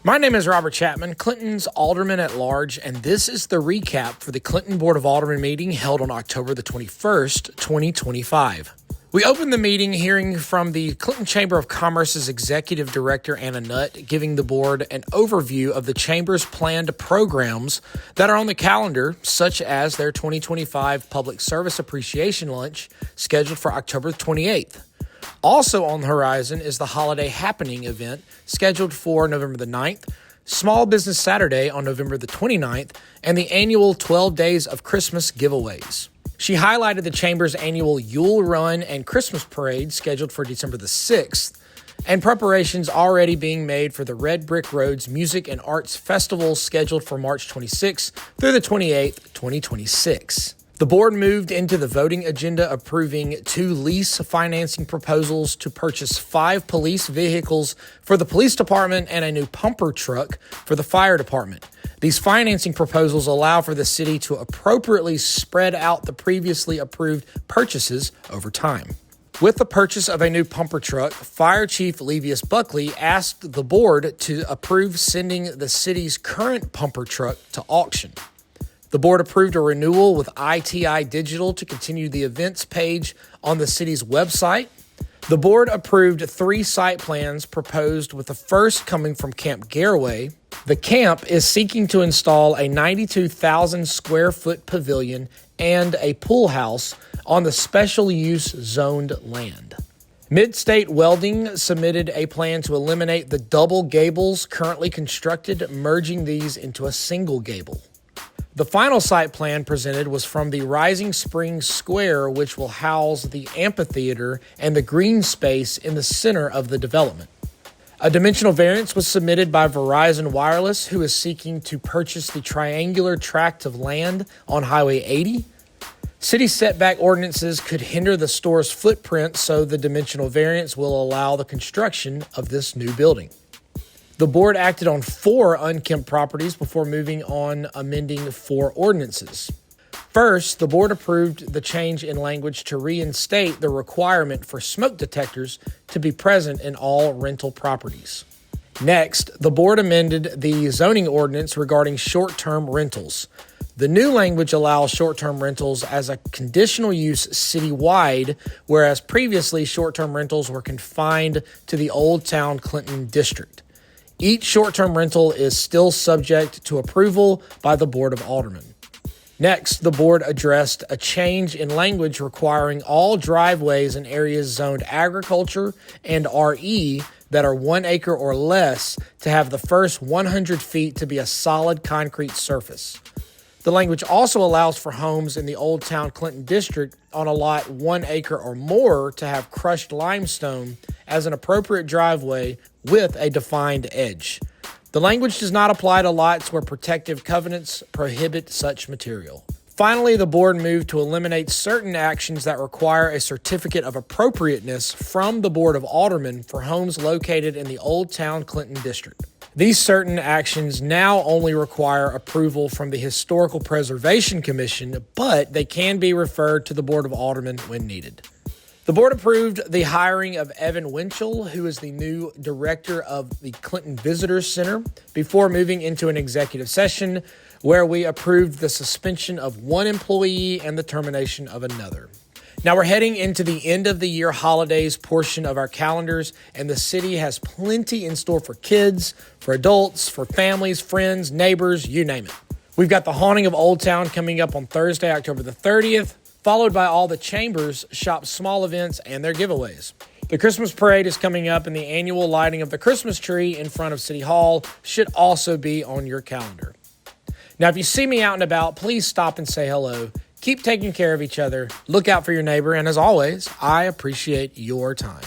My name is Robert Chapman, Clinton's Alderman at Large, and this is the recap for the Clinton Board of Aldermen meeting held on October the 21st, 2025. We opened the meeting hearing from the Clinton Chamber of Commerce's Executive Director, Anna Nutt, giving the board an overview of the Chamber's planned programs that are on the calendar, such as their 2025 Public Service Appreciation Lunch, scheduled for October 28th. Also on the horizon is the Holiday Happening event, scheduled for November the 9th, Small Business Saturday on November the 29th, and the annual 12 Days of Christmas giveaways. She highlighted the Chamber's annual Yule Run and Christmas Parade, scheduled for December the 6th, and preparations already being made for the Red Brick Roads Music and Arts Festival, scheduled for March 26th through the 28th, 2026. The board moved into the voting agenda, approving 2 lease financing proposals to purchase 5 police vehicles for the police department and a new pumper truck for the fire department. These financing proposals allow for the city to appropriately spread out the previously approved purchases over time. With the purchase of a new pumper truck, Fire Chief Levius Buckley asked the board to approve sending the city's current pumper truck to auction. The board approved a renewal with ITI Digital to continue the events page on the city's website. The board approved 3 site plans proposed, with the first coming from Camp Garraway. The camp is seeking to install a 92,000 square foot pavilion and a pool house on the special use zoned land. Midstate Welding submitted a plan to eliminate the double gables currently constructed, merging these into a single gable. The final site plan presented was from the Rising Springs Square, which will house the amphitheater and the green space in the center of the development. A dimensional variance was submitted by Verizon Wireless, who is seeking to purchase the triangular tract of land on Highway 80. City setback ordinances could hinder the store's footprint, so the dimensional variance will allow the construction of this new building. The board acted on 4 unkempt properties before moving on amending 4 ordinances. First, the board approved the change in language to reinstate the requirement for smoke detectors to be present in all rental properties. Next, the board amended the zoning ordinance regarding short-term rentals. The new language allows short-term rentals as a conditional use citywide, whereas previously short-term rentals were confined to the Old Town Clinton district. Each short-term rental is still subject to approval by the Board of Aldermen. Next, the board addressed a change in language requiring all driveways in areas zoned agriculture and RE that are 1 acre or less to have the first 100 feet to be a solid concrete surface. The language also allows for homes in the Old Town Clinton district on a lot 1 acre or more to have crushed limestone as an appropriate driveway with a defined edge. The language does not apply to lots where protective covenants prohibit such material. Finally, the board moved to eliminate certain actions that require a certificate of appropriateness from the Board of Aldermen for homes located in the Old Town Clinton district. These certain actions now only require approval from the Historical Preservation Commission, but they can be referred to the Board of Aldermen when needed. The board approved the hiring of Evan Winchell, who is the new director of the Clinton Visitor Center, before moving into an executive session where we approved the suspension of 1 employee and the termination of another. Now we're heading into the end of the year holidays portion of our calendars, and the city has plenty in store for kids, for adults, for families, friends, neighbors, you name it. We've got the Haunting of Old Town coming up on Thursday, October the 30th, followed by all the Chambers Shop small events and their giveaways. The Christmas Parade is coming up, and the annual lighting of the Christmas tree in front of City Hall should also be on your calendar. Now, if you see me out and about, please stop and say hello. Keep taking care of each other. Look out for your neighbor. And as always, I appreciate your time.